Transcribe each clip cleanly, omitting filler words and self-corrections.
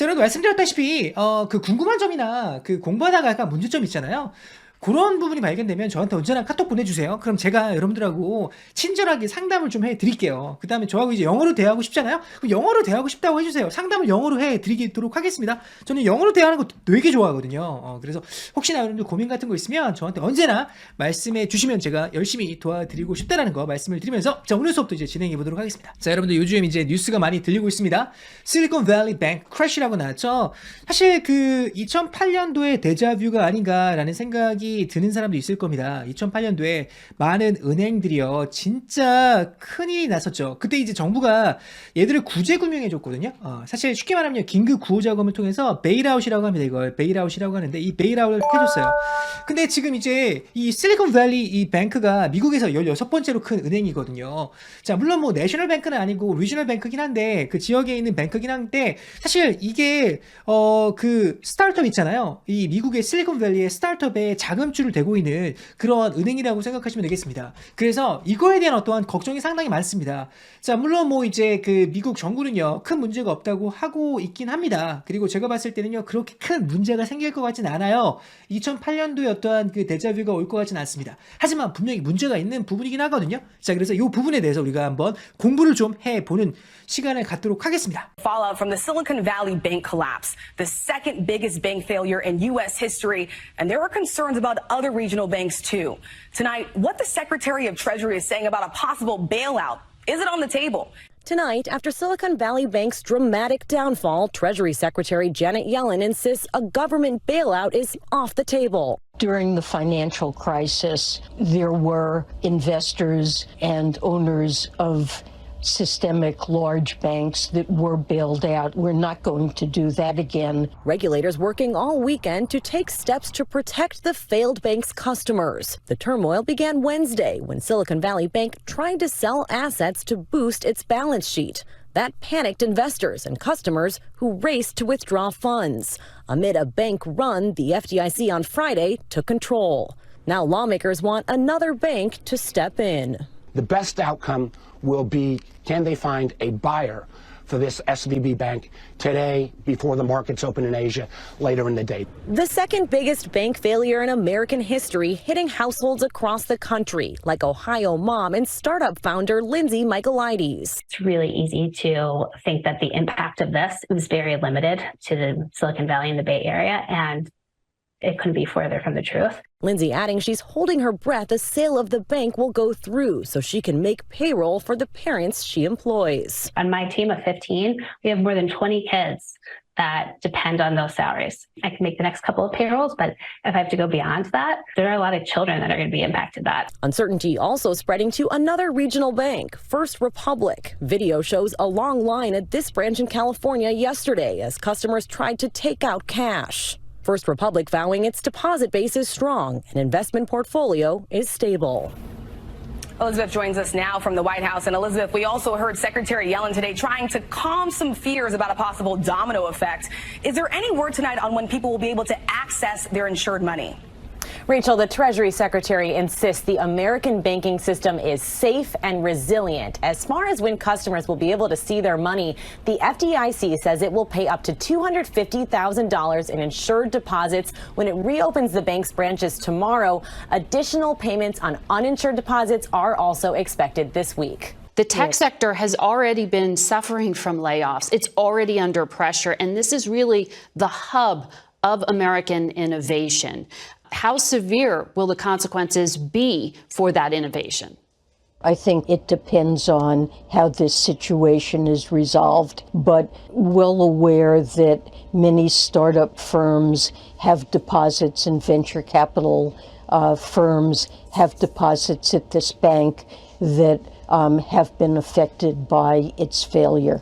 제가 말씀드렸다시피 그 궁금한 점이나 그 공부하다가 약간 문제점 있잖아요. 그런 부분이 발견되면 저한테 언제나 카톡 보내주세요. 그럼 제가 여러분들하고 친절하게 상담을 좀 해드릴게요. 그 다음에 저하고 이제 영어로 대화하고 싶잖아요. 그럼 영어로 대화하고 싶다고 해주세요. 상담을 영어로 해드리도록 하겠습니다. 저는 영어로 대화하는 거 되게 좋아하거든요. 그래서 혹시나 여러분들 고민 같은 거 있으면 저한테 언제나 말씀해 주시면 제가 열심히 도와드리고 싶다라는 거 말씀을 드리면서 자, 오늘 수업도 이제 진행해 보도록 하겠습니다. 자, 여러분들 요즘 이제 뉴스가 많이 들리고 있습니다. 실리콘밸리 뱅크 크래시라고 나왔죠. 사실 그 2008년도의 데자뷰가 아닌가라는 생각이 드는 사람도 있을 겁니다. 2008년도에 많은 은행들이요 진짜 큰일이 났었죠. 그때 이제 정부가 얘들을 구제 금융해 줬거든요. 사실 쉽게 말하면 긴급 구호 자금을 통해서 베일아웃이라고 합니다. 이걸 베일아웃이라고 하는데 이 베일아웃을 해줬어요. 근데 지금 이제 이 실리콘밸리 이 뱅크가 미국에서 16번째로 큰 은행이거든요. 자, 물론 뭐 내셔널 뱅크는 아니고 리저널 뱅크긴 한데 그 지역에 있는 뱅크긴 한데 사실 이게 그 스타트업 있잖아요. 이 미국의 실리콘밸리의 스타트업에 자금줄을 대고 있는 그런 은행이라고 생각하시면 되겠습니다. 그래서 이거에 대한 어떠한 걱정이 상당히 많습니다. 자, 물론 뭐 이제 그 미국 정부는요 큰 문제가 없다고 하고 있긴 합니다. 그리고 제가 봤을 때는요 그렇게 큰 문제가 생길 것 같진 않아요. 2008년도에 어떠한 그 데자뷰가 올 것 같진 않습니다. 하지만 분명히 문제가 있는 부분이긴 하거든요. 자, 그래서 이 부분에 대해서 우리가 한번 공부를 좀 해보는 시간을 갖도록 하겠습니다. Fallout from the Silicon Valley Bank collapse, the second biggest bank failure in U.S. history, and there are concerns about other regional banks too. Tonight, what the Secretary of Treasury is saying about a possible bailout. Is it on the table? Tonight, after Silicon Valley Bank's dramatic downfall, Treasury Secretary Janet Yellen insists a government bailout is off the table. During the financial crisis, there were investors and owners of systemic large banks that were bailed out. We're not going to do that again. Regulators working all weekend to take steps to protect the failed bank's customers. The turmoil began Wednesday when Silicon Valley Bank tried to sell assets to boost its balance sheet. That panicked investors and customers who raced to withdraw funds. Amid a bank run, the FDIC on Friday took control. Now lawmakers want another bank to step in. The best outcome will be, can they find a buyer for this SVB bank today before the markets open in Asia later in the day? The second biggest bank failure in American history, hitting households across the country, like Ohio mom and startup founder Lindsay Michaelides. It's really easy to think that the impact of this was very limited to the Silicon Valley and the Bay Area, and it couldn't be further from the truth. Lindsay adding she's holding her breath as sale of the bank will go through so she can make payroll for the parents she employs. On my team of 15, we have more than 20 kids that depend on those salaries. I can make the next couple of payrolls, but if I have to go beyond that, there are a lot of children that are going to be impacted that. Uncertainty also spreading to another regional bank, First Republic. Video shows a long line at this branch in California yesterday as customers tried to take out cash. First Republic vowing its deposit base is strong and investment portfolio is stable. Elizabeth joins us now from the White House. And Elizabeth, we also heard Secretary Yellen today trying to calm some fears about a possible domino effect. Is there any word tonight on when people will be able to access their insured money? Rachel, the Treasury Secretary insists the American banking system is safe and resilient. As far as when customers will be able to see their money, the FDIC says it will pay up to $250,000 in insured deposits when it reopens the bank's branches tomorrow. Additional payments on uninsured deposits are also expected this week. The tech sector has already been suffering from layoffs. It's already under pressure, and this is really the hub of American innovation. How severe will the consequences be for that innovation? I think it depends on how this situation is resolved, but well aware that many startup firms have deposits and venture capital firms have deposits at this bank that have been affected by its failure.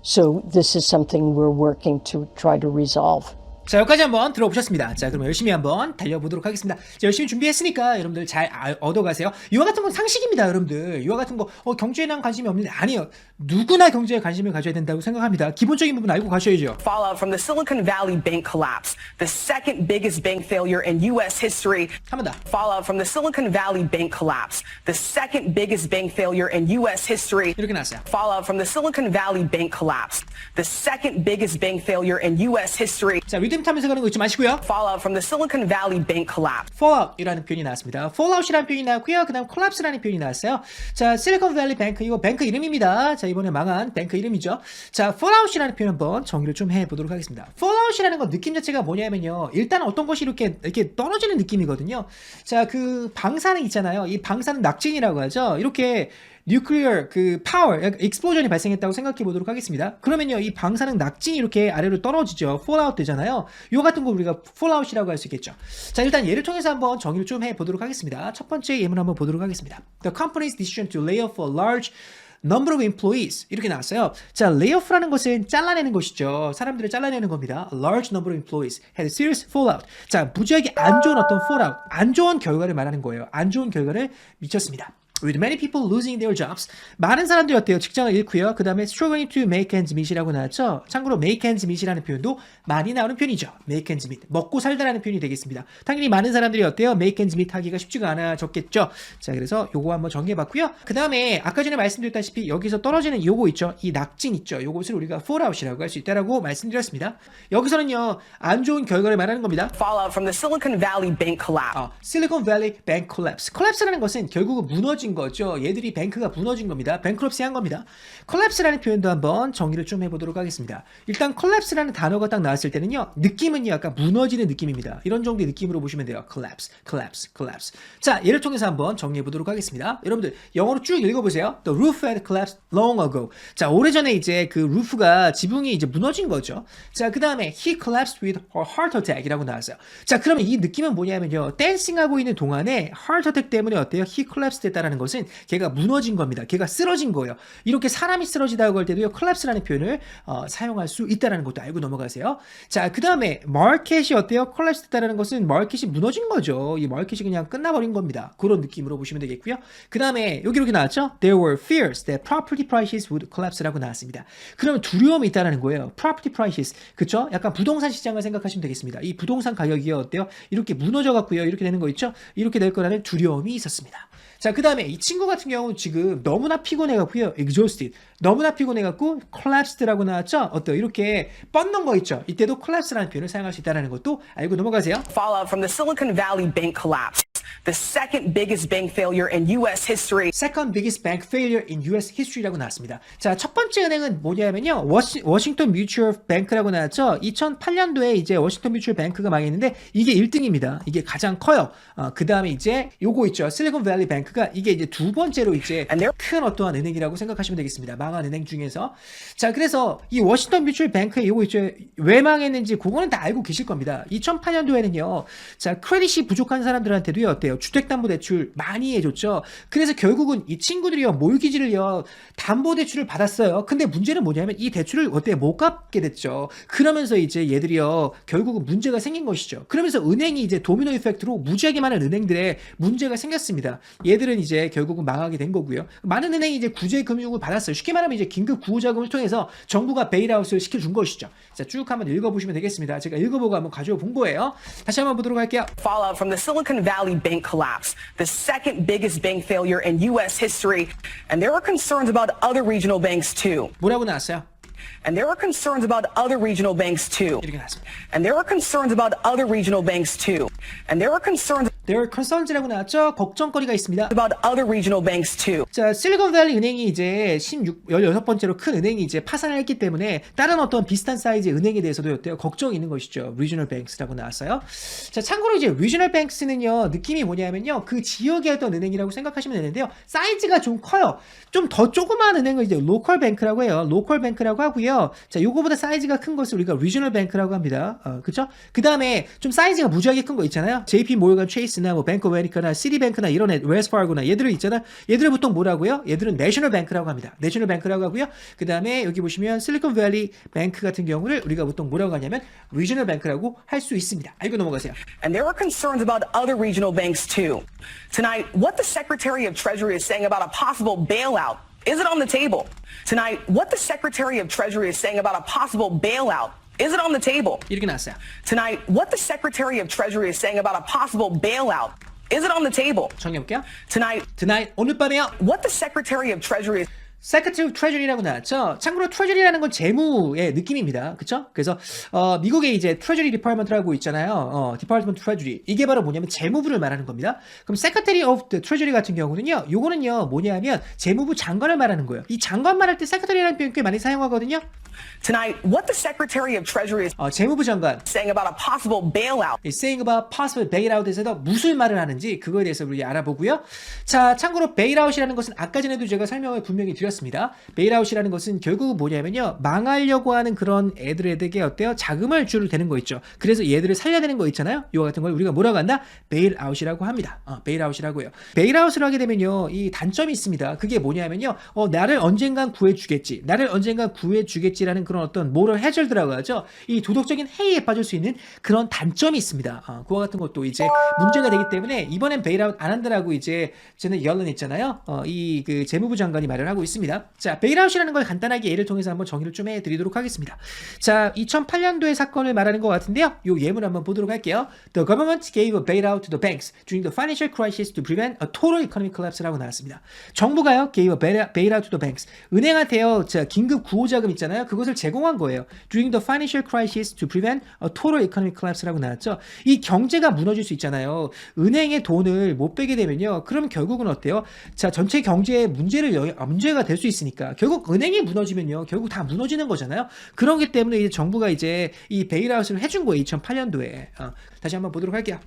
So this is something we're working to try to resolve. 자, 여기까지 한번 들어보셨습니다. 자, 그럼 열심히 한번 달려보도록 하겠습니다. 자, 열심히 준비했으니까 여러분들 잘 얻어가세요. 이와 같은 건 상식입니다, 여러분들. 이와 같은 거 경제에 대한 관심이 없는데 아니에요. 누구나 경제에 관심을 가져야 된다고 생각합니다. 기본적인 부분 알고 가셔야죠. Fallout from the Silicon Valley bank collapse, the second biggest bank failure in U.S. history. 한 번 더. Fallout from the Silicon Valley bank collapse, the second biggest bank failure in U.S. history. 이렇게 나왔어요. Fallout from the Silicon Valley bank collapse, the second biggest bank failure in U.S. history. 자, 리듬 타면서 가는 거 잊지 마시고요. Fallout from the Silicon Valley bank collapse. fallout이라는 표현이 나왔습니다. fallout이라는 표현이 나왔고요. 그 다음 collapse라는 표현이 나왔어요. 자, 실리콘밸리 뱅크, 이거 뱅크 이름입니다. 자, 이번에 망한 뱅크 이름이죠. 자, fallout이라는 표현 한번 정리를 좀 해보도록 하겠습니다. fallout이라는 건 느낌 자체가 뭐냐면요. 일단 어떤 것이 이렇게 떨어지는 느낌이거든요. 자, 그 방사능 있잖아요. 이 방사능 낙진이라고 하죠. 이렇게 뉴클리어 그 파워 익스플로전이 발생했다고 생각해 보도록 하겠습니다. 그러면요, 이 방사능 낙진이 이렇게 아래로 떨어지죠. fallout 되잖아요. 요 같은 거 우리가 fallout이라고 할 수 있겠죠. 자, 일단 예를 통해서 한번 정의를 좀 해 보도록 하겠습니다. 첫 번째 예문 한번 보도록 하겠습니다. The company's decision to lay off a large number of employees 이렇게 나왔어요. 자, layoff라는 것은 잘라내는 것이죠. 사람들을 잘라내는 겁니다. A large number of employees had a serious fallout. 자, 무지하게 안 좋은 어떤 fallout, 안 좋은 결과를 말하는 거예요. 안 좋은 결과를 미쳤습니다. With many people losing their jobs. 많은 사람들이 어때요? 직장을 잃고요. 그 다음에 struggling to make ends meet이라고 나왔죠. 참고로 make ends meet이라는 표현도 많이 나오는 표현이죠. make ends meet. 먹고 살다라는 표현이 되겠습니다. 당연히 많은 사람들이 어때요? make ends meet 하기가 쉽지가 않아졌겠죠. 자, 그래서 요거 한번 정리해봤고요. 그 다음에 아까 전에 말씀드렸다시피 여기서 떨어지는 요거 있죠. 이 낙진 있죠. 요것을 우리가 fallout이라고 할 수 있다라고 말씀드렸습니다. 여기서는요, 안 좋은 결과를 말하는 겁니다. Fallout from the Silicon Valley bank collapse. Silicon Valley Bank Collapse. collapse라는 것은 결국은 무너진 거죠. 얘들이 뱅크가 무너진 겁니다. 뱅크럽시 한 겁니다. collapse라는 표현도 한번 정의를 좀 해보도록 하겠습니다. 일단 collapse라는 단어가 딱 나왔을 때는요, 느낌은요, 약간 무너지는 느낌입니다. 이런 정도의 느낌으로 보시면 돼요. collapse, collapse, collapse. 자, 예를 통해서 한번 정리해 보도록 하겠습니다. 여러분들 영어로 쭉 읽어보세요. The roof had collapsed long ago. 자, 오래전에 이제 그 루프가 지붕이 이제 무너진 거죠. 자, 그 다음에 he collapsed with a heart attack이라고 나왔어요. 자, 그러면 이 느낌은 뭐냐면요, 댄싱하고 있는 동안에 heart attack 때문에 어때요? he collapsed 했다라는 것은 걔가 무너진 겁니다. 걔가 쓰러진 거예요. 이렇게 사람이 쓰러지다고 할 때도요, collapse라는 표현을 사용할 수 있다라는 것도 알고 넘어가세요. 자, 그 다음에 market이 어때요? collapse 했다라는 것은 market이 무너진 거죠. 이 market이 그냥 끝나버린 겁니다. 그런 느낌으로 보시면 되겠고요. 그 다음에 여기 이렇게 나왔죠? There were fears that property prices would collapse라고 나왔습니다. 그러면 두려움이 있다라는 거예요. property prices, 그쵸? 약간 부동산 시장을 생각하시면 되겠습니다. 이 부동산 가격이 어때요? 이렇게 무너져 갖고요, 이렇게 되는 거 있죠? 이렇게 될 거라는 두려움이 있었습니다. 자, 그 다음에 이 친구 같은 경우는 지금 너무나 피곤해갖고요, exhausted, 너무나 피곤해갖고 collapsed라고 나왔죠? 어때요? 이렇게 뻗는 거 있죠? 이때도 collapse라는 표현을 사용할 수 있다는 것도 알고 넘어가세요. Fallout from the Silicon Valley bank collapse, the second biggest bank failure in U.S. history. Second biggest bank failure in U.S. history라고 나왔습니다. 자, 첫 번째 은행은 뭐냐면요, 워싱턴 뮤추얼 뱅크라고 나왔죠. 2008년도에 이제 워싱턴 뮤추얼 뱅크가 망했는데 이게 1등입니다. 이게 가장 커요. 그 다음에 이제 요거 있죠, 실리콘밸리 뱅크가 이게 이제 두 번째로 이제 큰 어떠한 은행이라고 생각하시면 되겠습니다. 망한 은행 중에서. 자, 그래서 이 워싱턴 뮤추얼 뱅크 요거 있죠, 왜 망했는지 그거는 다 알고 계실 겁니다. 2008년도에는요, 자, 크레딧이 부족한 사람들한테도요, 어때요? 주택담보대출 많이 해줬죠. 그래서 결국은 이 친구들이요, 몰기지를요, 담보대출을 받았어요. 근데 문제는 뭐냐면 이 대출을 어때요? 못 갚게 됐죠. 그러면서 이제 얘들이요, 결국은 문제가 생긴 것이죠. 그러면서 은행이 이제 도미노 이펙트로 무지하게 많은 은행들의 문제가 생겼습니다. 얘들은 이제 결국은 망하게 된 거고요. 많은 은행이 이제 구제 금융을 받았어요. 쉽게 말하면 이제 긴급 구호자금을 통해서 정부가 베일아웃을 시켜준 것이죠. 자, 쭉 한번 읽어보시면 되겠습니다. 제가 읽어보고 한번 가져와 본 거예요. 다시 한번 보도록 할게요. Fallout from the Silicon Valley bank collapse, the second biggest bank failure in U.S. history. And there were concerns about other regional banks too. 뭐라고 나왔어요? And there were concerns about other regional banks too. 이렇게 나왔습니다. And there were concerns about other regional banks too. And there were concerns There are concerns라고 나왔죠? 걱정거리가 있습니다. about other regional banks too. 자, 실리콘밸리 은행이 이제 16번째로 큰 은행이 이제 파산을 했기 때문에 다른 어떤 비슷한 사이즈의 은행에 대해서도 어때요? 걱정이 있는 것이죠. Regional Banks라고 나왔어요. 자, 참고로 이제 Regional Banks는요, 느낌이 뭐냐면요, 그 지역의 어떤 은행이라고 생각하시면 되는데요, 사이즈가 좀 커요. 좀 더 조그마한 은행을 이제 Local Bank라고 해요. Local Bank라고 하고요. 하고요. 자, 요거보다 사이즈가 큰 것을 우리가 리저널 뱅크라고 합니다. 그쵸? 그 다음에 좀 사이즈가 무지하게 큰 거 있잖아요. JP 모르건 체이스나 뭐 뱅크 오브 아메리카나 시티뱅크나 이런 웰스 파르고나 얘들은 있잖아. 얘들은 보통 뭐라고요? 얘들은 내셔널 뱅크라고 합니다. 내셔널 뱅크라고 하고요. 그 다음에 여기 보시면 실리콘밸리 뱅크 같은 경우를 우리가 보통 뭐라고 하냐면 리저널 뱅크라고 할 수 있습니다. 알고 넘어가세요. And there are concerns about other regional banks too. Tonight, what the Secretary of Treasury is saying about a possible bailout. Is it on the table? Tonight, what the Secretary of Treasury is saying about a possible bailout. Is it on the table? 이렇게 나왔어요. Tonight, what the Secretary of Treasury is saying about a possible bailout. Is it on the table? 정리해볼게요. Tonight, 오늘 밤에요. what the Secretary of Treasury is Secretary of Treasury라고 나왔죠. 참고로 Treasury라는 건 재무의 느낌입니다. 그쵸? 그래서 미국에 이제 Treasury Department라고 있잖아요. Department of Treasury. 이게 바로 뭐냐면 재무부를 말하는 겁니다. 그럼 Secretary of the Treasury 같은 경우는요. 요거는요 뭐냐면 재무부 장관을 말하는 거예요. 이 장관 말할 때 Secretary라는 표현 꽤 많이 사용하거든요. Tonight, what the Secretary of Treasury is 재무부 장관 saying about a possible bailout. saying about possible bailout에서 무슨 말을 하는지 그거에 대해서 우리 알아보고요. 자, 참고로 bailout이라는 것은 아까 전에도 제가 설명을 분명히 드렸습니다. bailout이라는 것은 결국 뭐냐면요. 망하려고 하는 그런 애들에게 어때요? 자금을 주를 되는 거 있죠. 그래서 얘들을 살려내는 거 있잖아요. 이거 같은 걸 우리가 뭐라고 한다? bailout이라고 합니다. bailout이라고요. bailout을 하게 되면요. 이 단점이 있습니다. 그게 뭐냐면요. 나를 언젠간 구해주겠지. 나를 언젠간 구해주겠지라는 그런 어떤 모럴 해절드라고 하죠. 이 도덕적인 해이에 빠질 수 있는 그런 단점이 있습니다. 그와 같은 것도 이제 문제가 되기 때문에 이번엔 베일아웃 안 한다라고 이제 제넷 옐런 있잖아요. 이 그 재무부 장관이 말을 하고 있습니다. 자, 베일아웃이라는 걸 간단하게 예를 통해서 한번 정의를 좀 해드리도록 하겠습니다. 자, 2008년도의 사건을 말하는 것 같은데요. 요 예문 한번 보도록 할게요. The government gave a bailout to the banks during the financial crisis to prevent a total economic collapse라고 나왔습니다. 정부가요, gave a bailout to the banks. 은행한테요, 자, 긴급 구호자금 있잖아요. 그것을 제공한 거예요. During the financial crisis to prevent a total economic collapse라고 나왔죠. 이 경제가 무너질 수 있잖아요. 은행에 돈을 못 빼게 되면요. 그럼 결국은 어때요? 자, 전체 경제에 문제가 될 수 있으니까 결국 은행이 무너지면요. 결국 다 무너지는 거잖아요. 그렇기 때문에 이제 정부가 이제 이 베일아웃을 해준 거예요. 2008년도에. 다시 한번 보도록 할게요.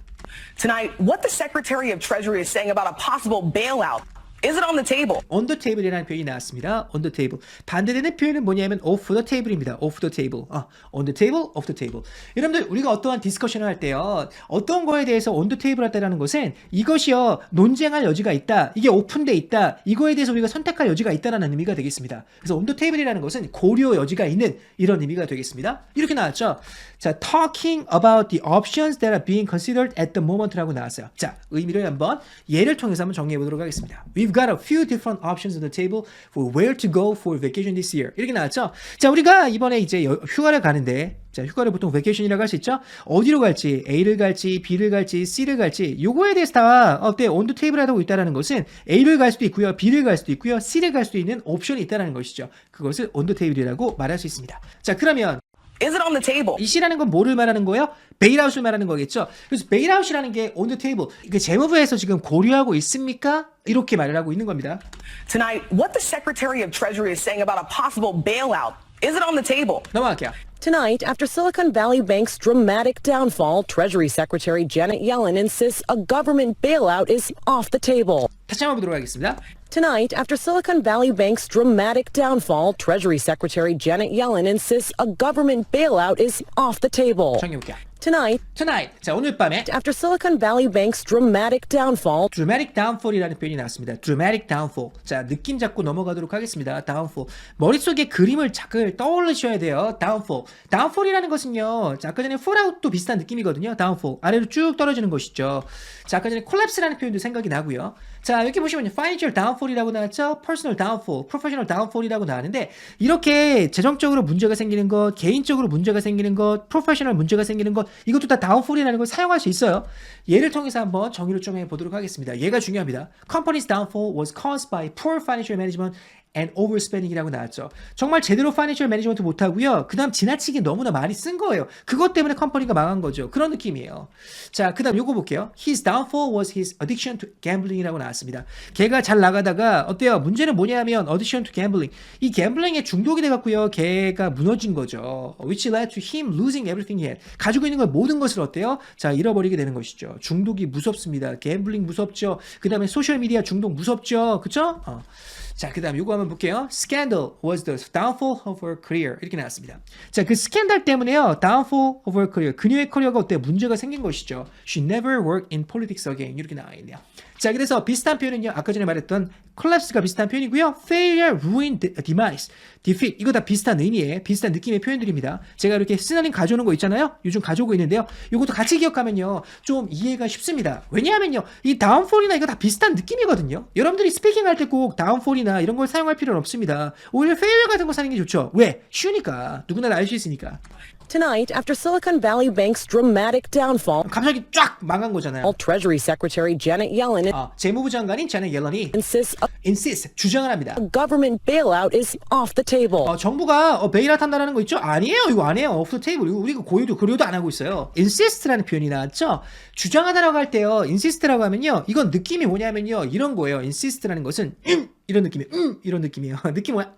Tonight, what the Secretary of Treasury is saying about a possible bailout. Is it on the table? On the table이라는 표현이 나왔습니다. On the table. 반대되는 표현은 뭐냐면 off the table입니다. off the table. On the table, off the table. 여러분들 우리가 어떠한 디스커션을 할 때요. 어떤 거에 대해서 on the table 할때라는 것은 이것이요. 논쟁할 여지가 있다. 이게 오픈돼 있다. 이거에 대해서 우리가 선택할 여지가 있다라는 의미가 되겠습니다. 그래서 on the table이라는 것은 고려 여지가 있는 이런 의미가 되겠습니다. 이렇게 나왔죠. 자, talking about the options that are being considered at the moment라고 나왔어요. 자, 의미를 한번 예를 통해서 한번 정리해 보도록 하겠습니다. We've got a few different options on the table for where to go for vacation this year. 이렇게 나왔죠. 자, 우리가 이번에 이제 휴가를 가는데, 자, 휴가를 보통 vacation이라고 할 수 있죠. 어디로 갈지, A를 갈지, B를 갈지, C를 갈지, 요거에 대해서 다 on the table 하고 있다는 것은 A를 갈 수도 있고요, B를 갈 수도 있고요, C를 갈 수도 있는 옵션이 있다는 것이죠. 그것을 on the table이라고 말할 수 있습니다. 자, 그러면 Is it on the table? 이 C라는 건 뭐를 말하는 거예요? 베일아웃을 말하는 거겠죠. 그래서 베일아웃이라는 게 on the table. 그 재무부에서 지금 고려하고 있습니까? 이렇게 말을 하고 있는 겁니다. Tonight, what the Secretary of Treasury is saying about a possible bailout. Is it on the table? 넘어갈게요. Tonight, after Silicon Valley Bank's dramatic downfall, Treasury Secretary Janet Yellen insists a government bailout is off the table. 다시 한번 보도록 하겠습니다. Tonight, after Silicon Valley Bank's dramatic downfall, Treasury Secretary Janet Yellen insists a government bailout is off the table. 정해볼게요. Tonight, 자, 오늘 밤에 after Silicon Valley Bank's dramatic downfall, dramatic downfall이라는 표현이 나왔습니다. dramatic downfall. 자, 느낌 잡고 넘어가도록 하겠습니다. downfall. 머릿속에 그림을 자꾸 떠올리셔야 돼요. downfall. downfall이라는 것은요. 자, 아까 전에 fallout도 비슷한 느낌이거든요. downfall. 아래로 쭉 떨어지는 것이죠. 자, 아까 전에 collapse라는 표현도 생각이 나고요. 자, 여기 보시면 financial downfall이라고 나왔죠. personal downfall, professional downfall이라고 나왔는데 이렇게 재정적으로 문제가 생기는 것, 개인적으로 문제가 생기는 것, professional 문제가 생기는 것 이것도 다 downfall이라는 걸 사용할 수 있어요. 예를 통해서 한번 정의를 좀 해보도록 하겠습니다. 얘가 중요합니다. Company's downfall was caused by poor financial management and overspending이라고 나왔죠. 정말 제대로 파이낸셜 매니지먼트 못하고요. 그 다음 지나치게 너무나 많이 쓴 거예요. 그것 때문에 컴퍼니가 망한 거죠. 그런 느낌이에요. 자, 그 다음 요거 볼게요. His downfall was his addiction to gambling이라고 나왔습니다. 걔가 잘 나가다가 어때요? 문제는 뭐냐면 addiction to gambling. 이 갬블링에 중독이 돼갖고요. 걔가 무너진 거죠. Which led to him losing everything he had. 가지고 있는 걸 모든 것을 어때요? 자, 잃어버리게 되는 것이죠. 중독이 무섭습니다. 갬블링 무섭죠. 그 다음에 소셜미디어 중독 무섭죠. 그쵸? 자, 그 다음 요거 한번 볼게요. Scandal was the downfall of her career. 이렇게 나왔습니다. 자, 그 스캔들 때문에요. Downfall of her career. 그녀의 커리어가 어때요? 문제가 생긴 것이죠. She never worked in politics again. 이렇게 나와 있네요. 자, 그래서 비슷한 표현은요. 아까 전에 말했던 collapse가 비슷한 표현이고요. failure, ruin, demise, defeat. 이거 다 비슷한 의미의, 비슷한 느낌의 표현들입니다. 제가 이렇게 시나리오 가져오는 거 있잖아요. 요즘 가져오고 있는데요. 이것도 같이 기억하면요. 좀 이해가 쉽습니다. 왜냐하면요. 이 downfall이나 이거 다 비슷한 느낌이거든요. 여러분들이 스피킹 할 때 꼭 downfall이나 이런 걸 사용할 필요는 없습니다. 오히려 failure 같은 거 사는 게 좋죠. 왜? 쉬우니까. 누구나 다 알 수 있으니까. Tonight, after Silicon Valley Bank's dramatic downfall, 갑자기 쫙 망한 거잖아요. Treasury Secretary Janet Yellen 재무부 장관인 자넷 옐런이 insists 주장을 합니다. a government bailout is off the table. 정부가 베일아웃 한다는 거 있죠? 아니에요. 이거 아니에요. 오프 더 테이블. 우리가 고려도 안 하고 있어요. insist라는 표현이 나왔죠? 주장하다라고 할 때요. insist라고 하면요. 이건 느낌이 뭐냐면요. 이런 거예요. insist라는 것은 이런 느낌이에요. 이런 느낌이에요. 느낌 뭐야?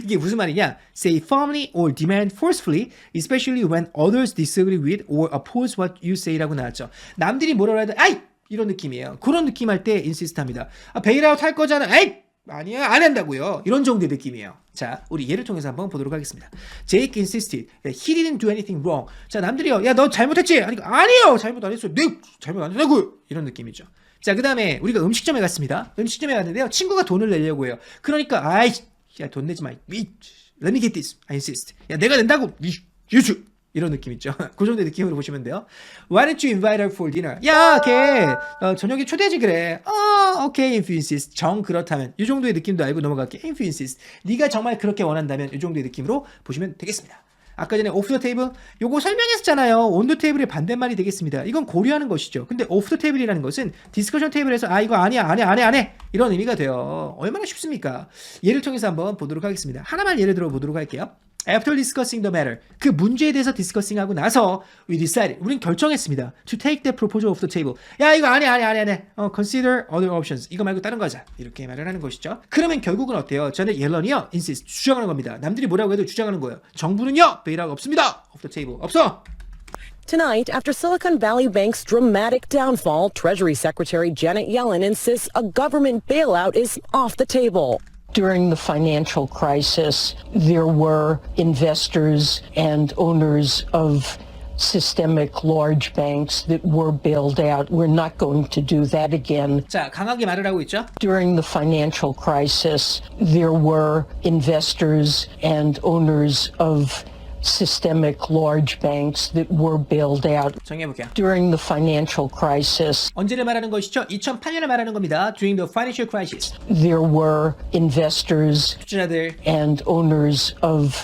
이게 무슨 말이냐? Say firmly or demand forcefully, especially when others disagree with or oppose what you say라고 나왔죠. 남들이 뭐라고 해도 아이! 이런 느낌이에요. 그런 느낌 할 때 insist 합니다. 베일아웃 할 거잖아. 에이! 아니야, 안 한다고요. 이런 정도의 느낌이에요. 자, 우리 예를 통해서 한번 보도록 하겠습니다. Jake insisted that he didn't do anything wrong. 자, 남들이요. 야, 너 잘못했지? 아니요, 잘못 안 했어요. 네, 잘못 안 했다고요. 이런 느낌이죠. 자, 그 다음에 우리가 음식점에 갔습니다. 음식점에 갔는데요. 친구가 돈을 내려고 해요. 그러니까, 아이, 야, 돈 내지 마. Let me get this. I insist. 야, 내가 낸다고. 유주. 이런 느낌 있죠. 그 정도의 느낌으로 보시면 돼요. Why don't you invite her for dinner? 야, 걔 저녁에 초대하지 그래. Okay, if you insist. 정 그렇다면. 이 정도의 느낌도 알고 넘어갈게. If you insist. 네가 정말 그렇게 원한다면 이 정도의 느낌으로 보시면 되겠습니다. 아까 전에 오프 더 테이블 요거 설명했었잖아요. 온 더 테이블의 반대말이 되겠습니다. 이건 고려하는 것이죠. 근데 오프 더 테이블이라는 것은 디스커션 테이블에서 이거 아니야 안 해 이런 의미가 돼요. 얼마나 쉽습니까? 예를 통해서 한번 보도록 하겠습니다. 하나만 예를 들어 보도록 할게요. After discussing the matter, 그 문제에 대해서 디스커싱하고 나서 we decided, 우린 결정했습니다. To take the proposal off the table. 야, 이거 아니야. Consider other options. 이거 말고 다른 거 하자. 이렇게 말을 하는 것이죠. 그러면 결국은 어때요? 저는 옐런이요, insist, 주장하는 겁니다. 남들이 뭐라고 해도 주장하는 거예요. 정부는요, 베일아웃 없습니다. off the table. 없어. Tonight, after Silicon Valley Bank's dramatic downfall, Treasury Secretary Janet Yellen insists a government bailout is off the table. During the financial crisis, there were investors and owners of systemic large banks that were bailed out. We're not going to do that again. 자, 강하게 말을 하고 있죠. During the financial crisis, there were investors and owners of systemic large banks that were bailed out. 정해볼게요. During the financial crisis, 언제를 말하는 것이죠? 2008년을 말하는 겁니다. During the financial crisis. there were investors 투자자들. and owners of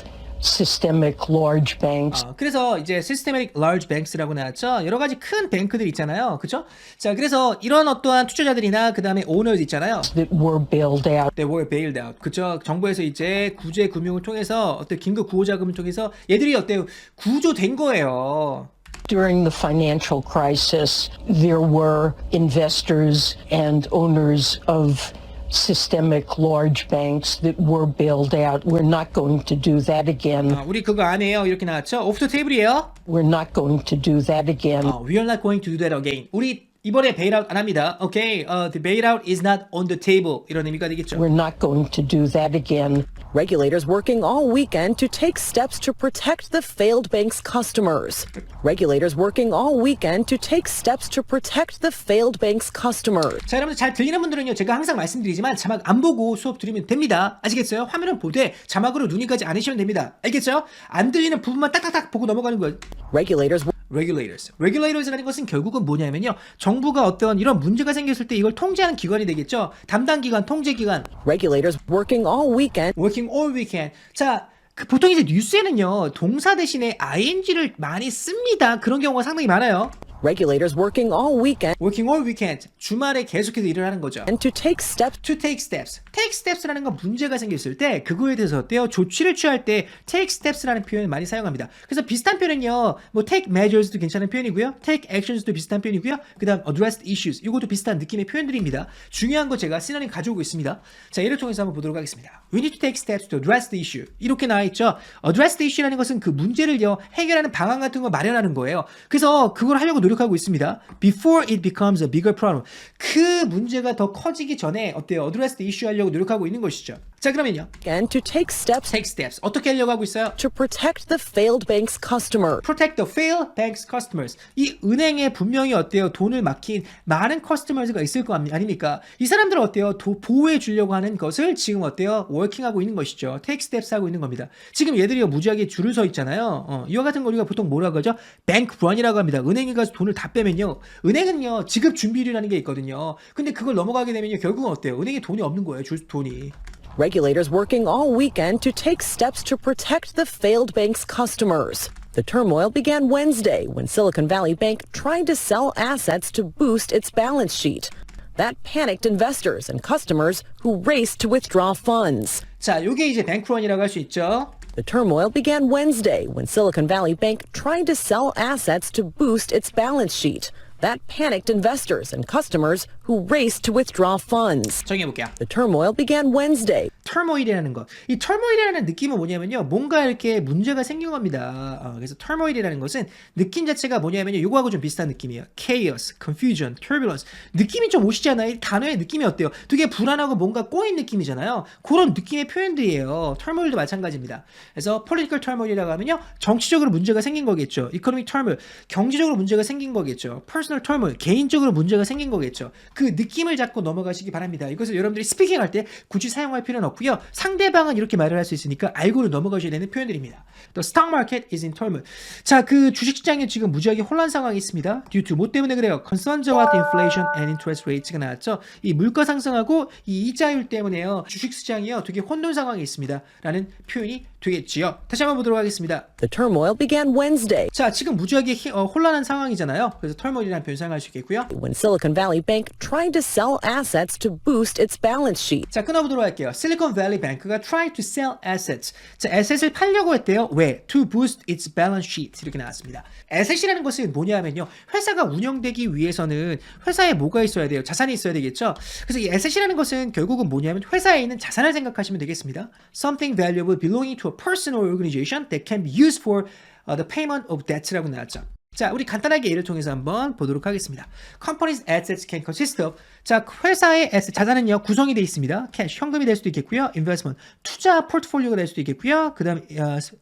systemic large banks. 그래서 이제 systematic large banks라고 나왔죠. 여러 가지 큰 뱅크들 있잖아요. 그죠? 자, 그래서 이런 어떠한 투자자들이나 그 다음에 owners 있잖아요. That were bailed out. They were bailed out. 그죠? 정부에서 이제 구제 금융을 통해서 어떤 긴급 구호 자금을 통해서 얘들이 어때요? 구조된 거예요. During the financial crisis, there were investors and owners of systemic large banks that were bailed out. We're not going to do that again. 우리 그거 안 해요. 이렇게 나왔죠. 오프 더 테이블이에요. We're not going to do that again. We are not going to do that again. 우리 이번에 베일아웃 안 합니다. Okay, the bailout is not on the table. 이런 의미가 되겠죠. We're not going to do that again. Regulators working all weekend to take steps to protect the failed bank's customers. Regulators working all weekend to take steps to protect the failed bank's customers. 자, 여러분들 잘 들리는 분들은요, 제가 항상 말씀드리지만 자막 안 보고 수업 들으면 됩니다. 아시겠어요? 화면은 보되 자막으로 눈이 가지 않으시면 됩니다. 알겠죠? 안 들리는 부분만 딱딱딱 보고 넘어가는 거예요. Regulators라는 것은 결국은 뭐냐면요, 정부가 어떤 이런 문제가 생겼을 때 이걸 통제하는 기관이 되겠죠. 담당 기관, 통제 기관. Regulators working all weekend. Working all weekend. 자, 보통 이제 뉴스에는요, 동사 대신에 ing를 많이 씁니다. 그런 경우가 상당히 많아요. Regulators working all weekend. Working all weekend. 주말에 계속해서 일을 하는 거죠. And to take steps. To take steps. Take steps라는 건 문제가 생겼을 때 그거에 대해서 어때요? 조치를 취할 때 take steps라는 표현을 많이 사용합니다. 그래서 비슷한 표현은요, 뭐 take measures도 괜찮은 표현이고요, take actions도 비슷한 표현이고요, 그 다음 address issues, 이것도 비슷한 느낌의 표현들입니다. 중요한 거 제가 시너님 가져오고 있습니다. 자, 예를 통해서 한번 보도록 하겠습니다. We need to take steps to address the issue. 이렇게 나와 있죠. address the issue라는 것은 그 문제를요, 해결하는 방안 같은 거 마련하는 거예요. 그래서 그걸 하려고 노력하고 있습니다. Before it becomes a bigger problem. 그 문제가 더 커지기 전에 어때요? address the issue 하려고 노력하고 있는 것이죠. 자, 그러면요. And to take steps Take steps. 어떻게 하려고 하고 있어요? to protect the failed bank's customer. Protect the failed bank's customers. 이 은행에 분명히 어때요? 돈을 막힌 많은 커스터머즈가 있을 거 아닙니까? 이 사람들은 어때요? 보호해 주려고 하는 것을 지금 어때요? 워킹하고 있는 것이죠. Take steps 하고 있는 겁니다. 지금 얘들이 무지하게 줄을 서 있잖아요. 이와 같은 거 우리가 보통 뭐라고 하죠? bank run이라고 합니다. 은행에 가서 돈을 다 빼면요. 은행은요, 지급 준비율이라는 게 있거든요. 근데 그걸 넘어가게 되면요, 결국은 어때요? 은행에 돈이 없는 거예요. 줄 돈이. Regulators working all weekend to take steps to protect the failed bank's customers. The turmoil began Wednesday when Silicon Valley Bank tried to sell assets to boost its balance sheet. That panicked investors and customers who raced to withdraw funds. 자, 요게 이제 뱅크런이라고 할 수 있죠. The turmoil began Wednesday when Silicon Valley Bank tried to sell assets to boost its balance sheet. That panicked investors and customers who raced to withdraw funds. 정해볼게요. The turmoil began Wednesday. turmoil이라는 것. 이 turmoil이라는 느낌은 뭐냐면요. 뭔가 이렇게 문제가 생긴 겁니다. 그래서 turmoil이라는 것은 느낌 자체가 뭐냐면요. 이거하고 좀 비슷한 느낌이에요. chaos, confusion, turbulence. 느낌이 좀 오시잖아요. 이 단어의 느낌이 어때요? 되게 불안하고 뭔가 꼬인 느낌이잖아요. 그런 느낌의 표현들이에요. turmoil도 마찬가지입니다. 그래서 political turmoil이라고 하면요. 정치적으로 문제가 생긴 거겠죠. economic turmoil, 경제적으로 문제가 생긴 거겠죠. personal turmoil, 개인적으로 문제가 생긴 거겠죠. 그 느낌을 잡고 넘어가시기 바랍니다. 이것을 여러분들이 스피킹 할 때 굳이 사용할 필요는 없고요. 상대방은 이렇게 말을 할 수 있으니까 알고는 넘어가셔야 되는 표현들입니다. The stock market is in turmoil. 자, 그 주식시장이 지금 무지하게 혼란 상황이 있습니다. Due to 뭐 때문에 그래요? Concerns about inflation and interest rates가 나왔죠. 이 물가 상승하고 이 이자율 때문에요. 주식시장이요. 되게 혼돈 상황이 있습니다. 라는 표현이 되겠지요. 다시 한번 보도록 하겠습니다. The turmoil began Wednesday 자, 지금 무지하게 혼란한 상황이잖아요. 그래서 turmoil이라는 표현 사용할 수 있겠고요. when Silicon Valley Bank tried to sell assets to boost its balance sheet. 자, 끊어보도록 할게요. Silicon Valley Bank가 try to sell assets. 자, asset을 팔려고 했대요. 왜? To boost its balance sheet. 이렇게 나왔습니다. asset이라는 것은 뭐냐면요. 회사가 운영되기 위해서는 회사에 뭐가 있어야 돼요? 자산이 있어야 되겠죠? 그래서 이 asset이라는 것은 결국은 뭐냐면 회사에 있는 자산을 생각하시면 되겠습니다. Something valuable belonging to a person or organization that can be used for the payment of debt라고 나왔죠. 자, 우리 간단하게 예를 통해서 한번 보도록 하겠습니다. Company's assets can consist of. 자, 회사의 자산은요 구성이 되어 있습니다. 캐시, 현금이 될 수도 있겠고요. investment, 투자 포트폴리오가 될 수도 있겠고요. 그 다음에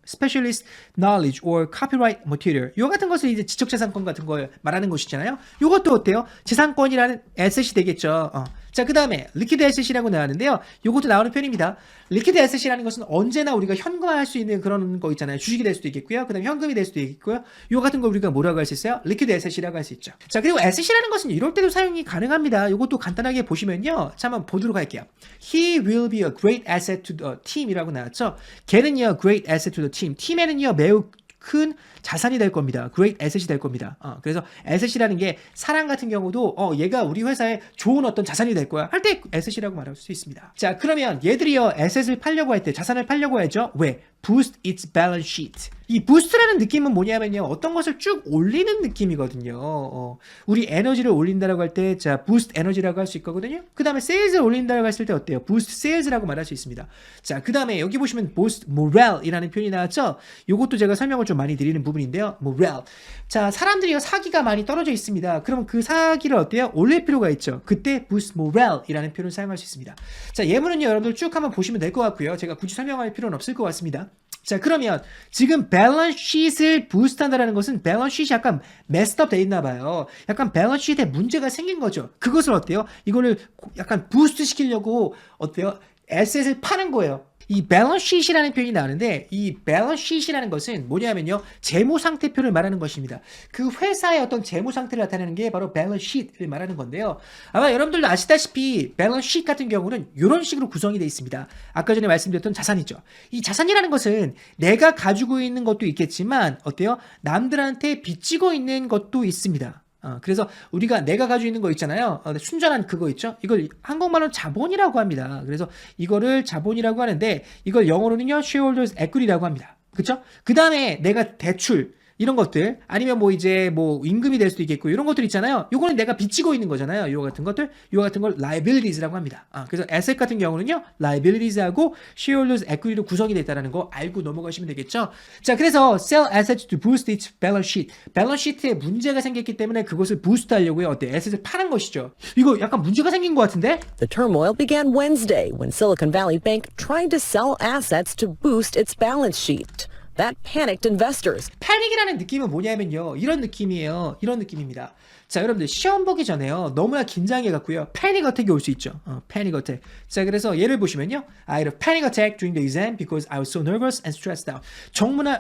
specialist knowledge or copyright material. 요 같은 것을 이제 지적재산권 같은 걸 말하는 것이잖아요. 요것도 어때요? 재산권이라는 asset이 되겠죠. 자, 그 다음에 liquid asset이라고 나왔는데요. 요것도 나오는 편입니다. liquid asset이라는 것은 언제나 우리가 현금화할 수 있는 그런 거 있잖아요. 주식이 될 수도 있겠고요. 그 다음에 현금이 될 수도 있고요. 요 같은 거 우리가 뭐라고 할 수 있어요? liquid asset이라고 할 수 있죠. 자, 그리고 asset이라는 것은 이럴 때도 사용이 가능합니다. 요것도 간단하게 보시면요. 자, 한번 보도록 할게요. He will be a great asset to the team 이라고 나왔죠. 걔는요, great asset to the team. 팀에는요, 매우 큰 자산이 될 겁니다. great asset이 될 겁니다. 그래서 asset이라는 게 사람 같은 경우도 얘가 우리 회사에 좋은 어떤 자산이 될 거야 할 때 asset이라고 말할 수 있습니다. 자, 그러면 얘들이요 asset을 팔려고 할 때 자산을 팔려고 하죠. 왜? boost its balance sheet. 이 boost라는 느낌은 뭐냐면요. 어떤 것을 쭉 올리는 느낌이거든요. 우리 에너지를 올린다라고 할 때 자, boost 에너지라고 할 수 있거든요. 그 다음에 sales를 올린다라고 했을 때 어때요? boost sales라고 말할 수 있습니다. 자, 그 다음에 여기 보시면 boost morale이라는 표현이 나왔죠. 요것도 제가 설명을 좀 많이 드리는 부분인데요. morale. 자, 사람들이요 사기가 많이 떨어져 있습니다. 그러면 그 사기를 어때요? 올릴 필요가 있죠. 그때 boost morale이라는 표현을 사용할 수 있습니다. 자, 예문은요 여러분들 쭉 한번 보시면 될 것 같고요. 제가 굳이 설명할 필요는 없을 것 같습니다. 자, 그러면 지금 밸런스 쉿을 부스트한다는 것은 밸런스 쉿이 약간 메스업 돼 있나 봐요. 약간 밸런스 쉿에 문제가 생긴 거죠. 그것을 어때요? 이거를 약간 부스트 시키려고 어때요? 에셋을 파는 거예요. 이 밸런스 쉿이라는 표현이 나오는데 이 밸런스 쉿이라는 것은 뭐냐면요. 재무 상태표를 말하는 것입니다. 그 회사의 어떤 재무 상태를 나타내는 게 바로 밸런스 쉿을 말하는 건데요. 아마 여러분들도 아시다시피 밸런스 쉿 같은 경우는 이런 식으로 구성이 되어 있습니다. 아까 전에 말씀드렸던 자산이죠. 이 자산이라는 것은 내가 가지고 있는 것도 있겠지만 어때요? 남들한테 빚지고 있는 것도 있습니다. 그래서 우리가 내가 가지고 있는 거 있잖아요. 순전한 그거 있죠. 이걸 한국말로 자본이라고 합니다. 그래서 이거를 자본이라고 하는데 이걸 영어로는요 shareholders equity라고 합니다. 그렇죠? 그 다음에 내가 대출 이런 것들 아니면 뭐 이제 뭐 임금이 될 수도 있겠고 이런 것들 있잖아요. 요거는 내가 빚지고 있는 거잖아요. 요 같은 것들, 요 같은 걸 liabilities라고 합니다. 그래서 asset 같은 경우는요, liabilities하고 shareholders equity로 구성이 됐다라는 거 알고 넘어가시면 되겠죠. 자, 그래서 sell assets to boost its balance sheet. 밸런스 시트에 문제가 생겼기 때문에 그것을 부스트 하려고요. 어때? 에셋을 파는 것이죠. 이거 약간 문제가 생긴 것 같은데? The turmoil began Wednesday when Silicon Valley Bank tried to sell assets to boost its balance sheet. That panicked investors. 패닉이라는 느낌은 뭐냐면요. 이런 느낌이에요. 이런 느낌입니다. 자, 여러분들 시험 보기 전에요. 너무나 긴장해갖고요. 패닉 어택이 올 수 있죠. 패닉 어택. 자, 그래서 예를 보시면요. I had a panic attack during the exam because I was so nervous and stressed out.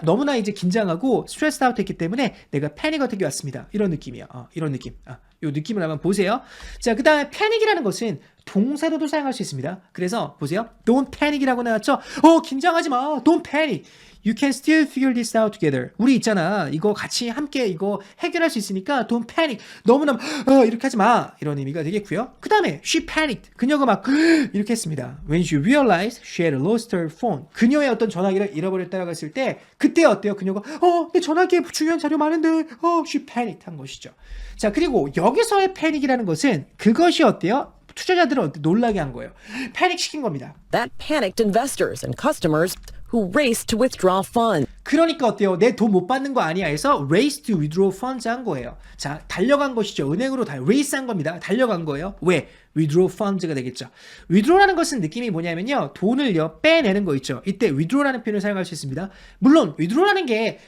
너무나 이제 긴장하고 stressed out 했기 때문에 내가 패닉 어택이 왔습니다. 이런 느낌이에요. 이런 느낌. 요 느낌을 한번 보세요. 자, 그 다음에 패닉이라는 것은 동사로도 사용할 수 있습니다. 그래서 보세요. Don't panic이라고 나왔죠? 긴장하지 마. Don't panic. You can still figure this out together. 우리 있잖아. 이거 같이 함께 이거 해결할 수 있으니까 don't panic. 너무나 이렇게 하지 마. 이런 의미가 되겠고요. 그 다음에 she panicked. 그녀가 막 이렇게 했습니다. When she realized she had lost her phone. 그녀의 어떤 전화기를 잃어버렸다고 했을 때 그때 어때요? 그녀가 내 전화기에 중요한 자료 많은데 she panicked 한 것이죠. 자, 그리고 여기서의 패닉이라는 것은 그것이 어때요? 투자자들을 놀라게 한 거예요. 패닉 시킨 겁니다. That panicked investors and customers who raced to withdraw funds. 그러니까 어때요? 내 돈 못 받는 거 아니야 해서 race to withdraw funds 한 거예요. 자, 달려간 것이죠. 은행으로 race 한 겁니다. 달려간 거예요. 왜? withdraw funds가 되겠죠. withdraw라는 것은 느낌이 뭐냐면요. 돈을요, 빼내는 거 있죠. 이때 withdraw라는 표현을 사용할 수 있습니다. 물론 withdraw라는 게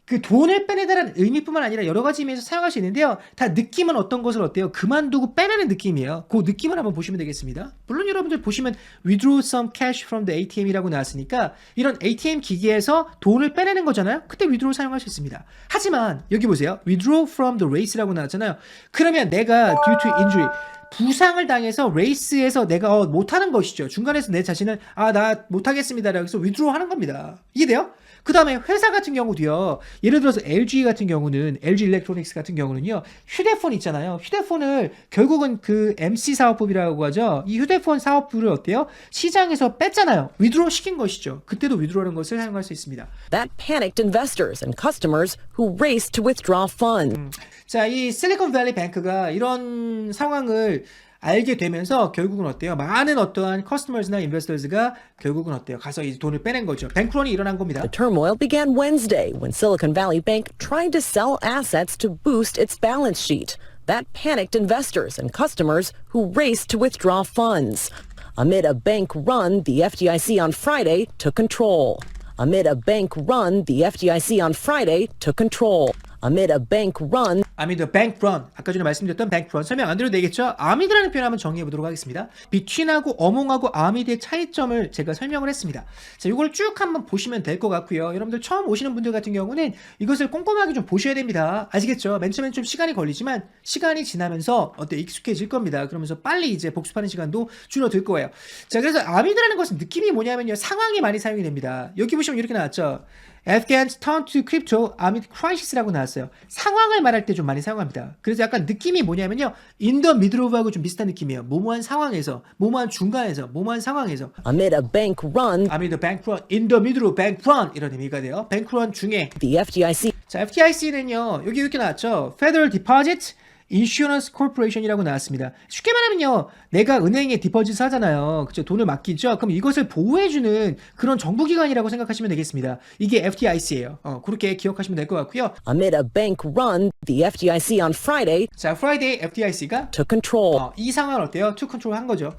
그 돈을 빼내다라는 의미뿐만 아니라 여러 가지 의미에서 사용할 수 있는데요. 다 느낌은 어떤 것을 어때요? 그만두고 빼내는 느낌이에요. 그 느낌을 한번 보시면 되겠습니다. 물론 여러분들 보시면 withdraw some cash from the ATM이라고 나왔으니까 이런 ATM 기기에서 돈을 빼내는 거잖아요. 그때 withdraw 사용할 수 있습니다. 하지만 여기 보세요. withdraw from the race라고 나왔잖아요. 그러면 내가 due to injury 부상을 당해서 레이스에서 내가 못하는 것이죠. 중간에서 내 자신을 나 못하겠습니다라고 해서 withdraw 하는 겁니다. 이해돼요? 그 다음에 회사 같은 경우도요. 예를 들어서 LG 같은 경우는 LG 일렉트로닉스 같은 경우는요. 휴대폰 있잖아요. 휴대폰을 결국은 그 MC 사업부라고 하죠. 이 휴대폰 사업부를 어때요? 시장에서 뺐잖아요. withdraw 시킨 것이죠. 그때도 withdraw라는 것을 사용할 수 있습니다. That panicked investors and customers who raced to withdraw funds. 자, 이 실리콘밸리 뱅크가 이런 상황을 알게 되면서 결국은 어때요? 많은 어떠한 커스터머스나 인베스터즈가 결국은 어때요? 가서 이제 돈을 빼낸 거죠. 뱅크런이 일어난 겁니다. The turmoil began Wednesday when Silicon Valley Bank tried to sell assets to boost its balance sheet. That panicked investors and customers who raced to withdraw funds. Amid a bank run, the FDIC on Friday took control. Amid a bank run, the FDIC on Friday took control. Amid a bank run. Amid a bank run. 아까 전에 말씀드렸던 bank run. 설명 안 드려도 되겠죠? amid라는 표현 한번 정리해 보도록 하겠습니다. between하고 among하고 amid의 차이점을 제가 설명을 했습니다. 자, 이걸 쭉 한번 보시면 될 것 같고요. 여러분들 처음 오시는 분들 같은 경우는 이것을 꼼꼼하게 좀 보셔야 됩니다. 아시겠죠? 맨 처음엔 좀 시간이 걸리지만 시간이 지나면서 익숙해질 겁니다. 그러면서 빨리 이제 복습하는 시간도 줄어들 거예요. 자, 그래서 amid라는 것은 느낌이 뭐냐면요. 상황이 많이 사용이 됩니다. 여기 보시면 이렇게 나왔죠. Afghans turn to crypto amid crisis라고 나왔어요. 상황을 말할 때 좀 많이 사용합니다. 그래서 약간 느낌이 뭐냐면요. in the middle of하고 좀 비슷한 느낌이에요. 뭐뭐한 상황에서, 뭐뭐한 중간에서, 뭐뭐한 상황에서. Amid a bank run. Amid a bank run, in the middle of bank run 이런 의미가 돼요. bank run 중에. The FDIC. 자, FDIC는요. 여기 이렇게 나왔죠. Federal Deposit 인슈런스 코퍼레이션이라고 나왔습니다. 쉽게 말하면요. 내가 은행에 디포짓을 하잖아요. 그렇죠? 돈을 맡기죠. 그럼 이것을 보호해주는 그런 정부기관이라고 생각하시면 되겠습니다. 이게 FDIC예요. 그렇게 기억하시면 될 것 같고요. Amid a bank run, the FDIC on Friday. 자, Friday FDIC가 took control. 이 상황을 어때요? To control 한 거죠.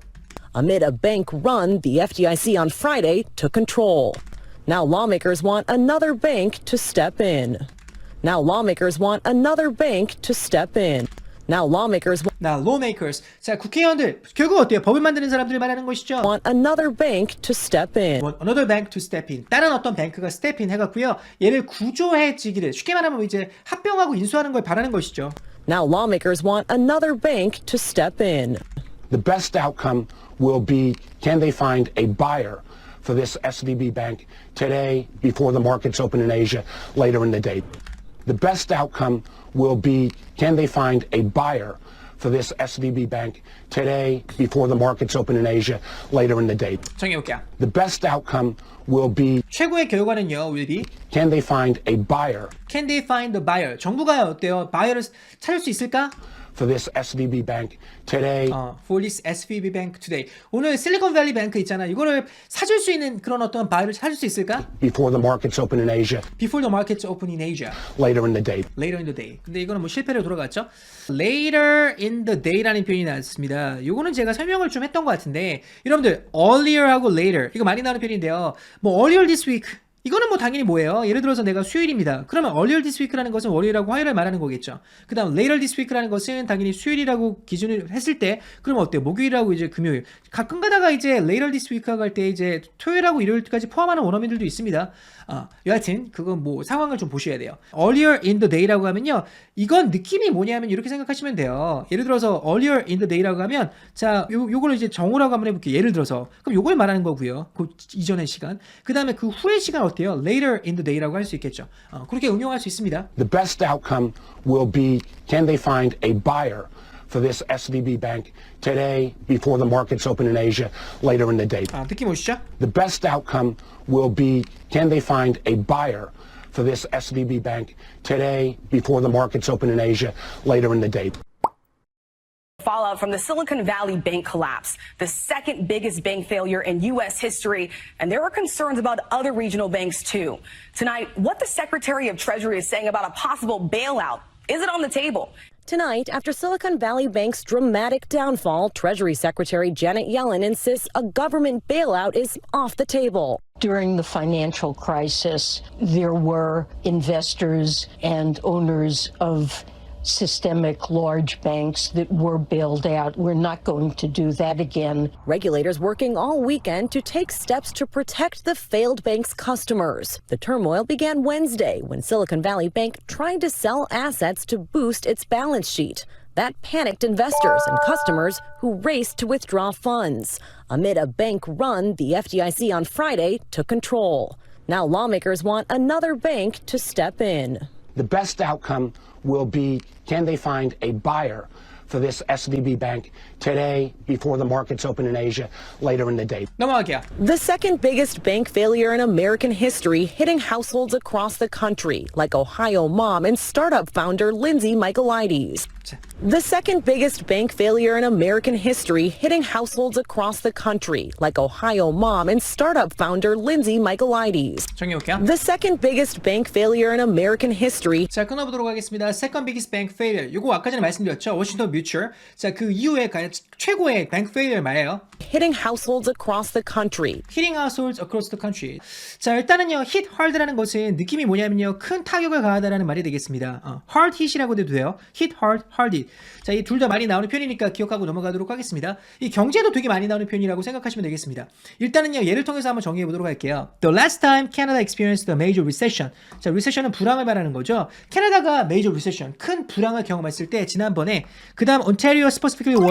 Amid a bank run, the FDIC on Friday took control. Now lawmakers want another bank to step in. Now lawmakers want another bank to step in. Now lawmakers lawmakers. 자, 국회의원들 결국 어때요? 법을 만드는 사람들을 말하는 것이죠. want another bank to step in. Want another bank to step in. 다른 어떤 뱅크가 step in 해갖고요. 얘를 구조해지기를 쉽게 말하면 이제 합병하고 인수하는 걸 바라는 것이죠. Now lawmakers want another bank to step in. The best outcome will be, can they find a buyer for this SVB bank today before the markets open in Asia later in the day? The best outcome will be, can they find a buyer for this SVB bank today before the markets open in Asia later in the day. 정해볼게요. The best outcome will be, 최고의 결과는요, will be can they find a buyer Can they find the buyer? 정부가 어때요? 바이어를 찾을 수 있을까? for this SVB bank today For this SVB Bank today. 오늘 실리콘밸리 뱅크 있잖아. 이거를 사줄 수 있는 그런 어떤 바이어를 찾을 수 있을까? before the markets open in Asia Before the markets open in Asia. later in the day. Later in the day. 근데 이거는 뭐 실패로 돌아갔죠? Later in the day라는 표현이 나왔습니다. 이거는 제가 설명을 좀 했던 것 같은데 여러분들 earlier하고 later 이거 많이 나오는 표현인데요. 뭐 earlier this week 이거는 뭐 당연히 뭐예요? 예를 들어서 내가 수요일입니다. 그러면 earlier this week라는 것은 월요일하고 화요일을 말하는 거겠죠. 그 다음 later this week라는 것은 당연히 수요일이라고 기준을 했을 때 그러면 어때요? 목요일하고 이제 금요일. 가끔 가다가 이제 later this week하고 할 때 이제 토요일하고 일요일까지 포함하는 원어민들도 있습니다. 여하튼 그건 뭐 상황을 좀 보셔야 돼요. earlier in the day라고 하면요. 이건 느낌이 뭐냐면 이렇게 생각하시면 돼요. 예를 들어서 earlier in the day라고 하면 자, 요걸 이제 정오라고 한번 해볼게요. 예를 들어서 그럼 요걸 말하는 거고요. 그 이전의 시간. 그 다음에 그 후의 시간 어때요? Later in the day라고 할 수 있겠죠. 그렇게 응용할 수 있습니다. The best outcome will be, can they find a buyer for this SVB bank today before the markets open in Asia later in the day. 느낌 오시죠? The best outcome will be, can they find a buyer for this SVB bank today before the markets open in Asia later in the day. Fallout from the Silicon Valley Bank collapse, the second biggest bank failure in U.S. history, and there are concerns about other regional banks too. Tonight, what the Secretary of Treasury is saying about a possible bailout. Is it on the table? Tonight, after Silicon Valley Bank's dramatic downfall, Treasury Secretary Janet Yellen insists a government bailout is off the table. During the financial crisis, there were investors and owners of systemic large banks that were bailed out. We're not going to do that again. Regulators working all weekend to take steps to protect the failed bank's customers. The turmoil began Wednesday when Silicon Valley Bank tried to sell assets to boost its balance sheet. That panicked investors and customers who raced to withdraw funds. Amid a bank run, the FDIC on Friday took control. Now lawmakers want another bank to step in. The best outcome will be, can they find a buyer for this SVB bank today before the markets open in Asia later in the day. 넘어갈게요. The second biggest bank failure in American history hitting households across the country, like Ohio mom and startup founder Lindsay Michaelides. The second biggest bank failure in American history hitting households across the country, like Ohio mom and startup founder Lindsay Michaelides. 정해볼게요. The second biggest bank failure in American history. 자, 끊어보도록 하겠습니다. Second biggest bank failure. 요거 아까 전에 말씀드렸죠. 워싱턴 뮤추얼. 자, 그 이후에 최고의 bank failure 말이에요. Hitting households across the country. Hitting households across the country. 자, 일단은요, hit hard라는 것은 느낌이 뭐냐면요, 큰 타격을 가하다라는 말이 되겠습니다. hard hit이라고도 해도 돼요. hit hard, hard hit. 자, 이 둘 다 많이 나오는 표현이니까 기억하고 넘어가도록 하겠습니다. 이 경제도 되게 많이 나오는 표현이라고 생각하시면 되겠습니다. 일단은요, 예를 통해서 한번 정리해 보도록 할게요. The last time Canada experienced a major recession. 자, recession은 불황을 말하는 거죠. 캐나다가 major recession, 큰 불황을 경험했을 때 지난번에, 그 다음 Ontario specifically